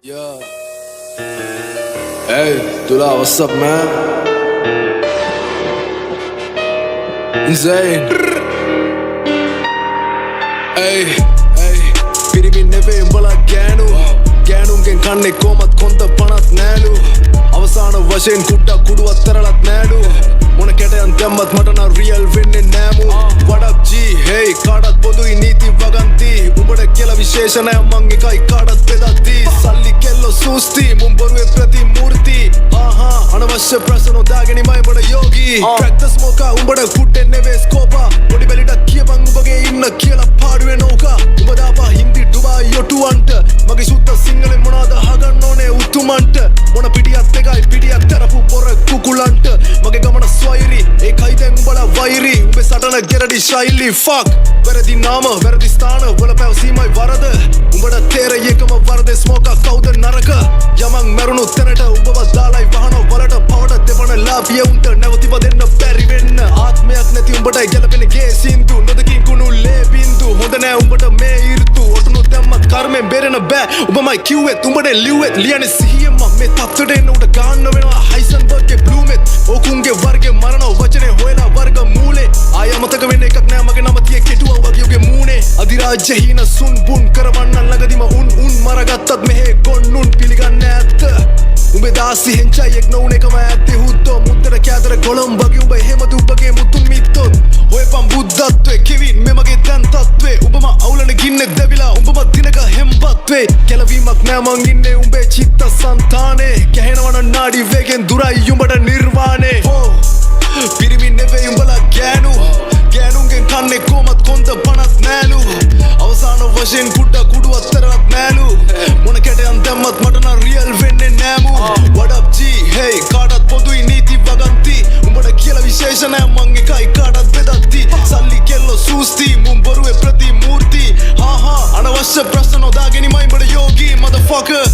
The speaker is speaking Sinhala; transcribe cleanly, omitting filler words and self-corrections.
Yeah. Hey, Dula, what's up, man? Insane. Hey, පිරිමින් නෙවේ උඹලා ගෑනුන්ගෙන් කන්නේ කොමත් කොන්ද පනත් නෑලු අවසාන වශයෙන් කුට්ටක් කුඩුවත් තරලත් නෑලු මොන කැටයන් දැම්මත් මට නම් රියල් වෙන්නේ නෑමු වඩක් G hey කාටත් පොදුයි නීති වගන්ති උඹට කියලා විශේෂ නෑ මං එකයි කාටත් බෙදද්දී සල්ලි කෙල්ලෝ සූස්ති මුන් බොරුවේ ප්‍රතිමූර්ති අනවශ්‍ය ප්‍රශ්න දාගෙනමයි මට යෝගී ප්‍රැක්ටිස් මොකා උඹට කුට්ටෙන් නෙවේ ස්කෝපා පොඩි බැලිටක් කියපන් උඹගේ ඉන්න කියලා පාඩුවේ නෝකා උඹ දාපා හින්දි ඩුබායි යොටුවන්ට මගේ සුත්ත සිංහලෙන් මොනවද අහගන්න ඕනේ උතුමන්ට මොන පිටියත් එකයි පිටියක් තරපු පොර කුකුලන්ට මගේ ගමන ස්වෛරි ඒකයි දැන් උඹලා වෛරි උඹේ සටන ගෙරඩි ශෛලි ෆක් වැරදි නාම වැරදි ස්ථාන වල පැවසීමයි වරද උඹට තේරෙයි එකම වරදේ ස්මෝකා කවුද නරක යමන් මරුණු තැනට උඹව දාලයි වහන වලට පවට දෙවන ලාභිය උන්ට නැවතිව දෙන්න බැරි වෙන්න ආත්මයක් නැති උඹටයි ගැලපෙන ගේ සින්දු නොදකින් කුණු ලේ බින්දු හොඳ නෑ උඹට මේ ඉර්තු ඔටුනු දැම්මත් කර්මෙන් බේරෙන්න බෑ උඹමයි කිව්වෙත් උඹට ලිව්වෙත් ලියන්නේ සිහියෙන්ම මේ තත්ත්වයට එන්න උට ගන්න වෙනවා හයිසන්බර්ග්ගේ බ්ලූමෙත් ඕකුන්ගේ වර්ගේ මරණ වචනේ හොයලා වර්ග මූලේ ආය අමතක වෙන්න එකක් නෑ මගේ නම තියේ කෙටුවා වගේ උගේ මූනේ අධිරාජ්‍ය හීන සුන් බුන් කරවන්න ළඟදිම උන් මරගත්තත් මෙහෙ ගොන්නුන් පිළිගන්නේ ඇත්ත උඹේ දාසි හෙන්චයි එක් නොවුන එකම ඇත්තේ හුද්දෝ මුද්දට කෑදර කොළඹගේ උඹ එහෙමද උඹගේ මුතුන් මිත්තොත් හොයපන් බුද්ධත්වේ කිවින් මෙමගේ දැන් තත්වේ උඹම අවුලන ගින්නෙක් දැවිලා උඹම දිනක හෙම්බත්වේ කෙලවීමක් නෑ මං ඉන්නේ උඹේ චිත්ත සන්තානේ ගැහෙනවන නාඩි වේගෙන් දුරයි උඹට නිර්වාණේ පිරිමින් නෙවෙයි උඹලා ගෑනුන්ගෙන් කන්නේ කොමත් කොන්ද පනත් නෑලු අවසාන වශයෙන් කුඩුවත් තරලත් නෑලු මොන කැටයන් දැම්මත් මට නම් රියල් වෙන්නේ නෑමු what up G hey කාටත් පොදුයි නීති වගන්ති උඹට කියලා විශේෂ නෑ මං එකයි කාටත් බෙදද්දී සල්ලි කෙල්ලෝ සූස්ති මුන් බොරුවේ ප්‍රතිමූර්ති අනවශ්‍ය ප්‍රශ්න නොදාගෙනමයි උඹට යෝගී motherfucker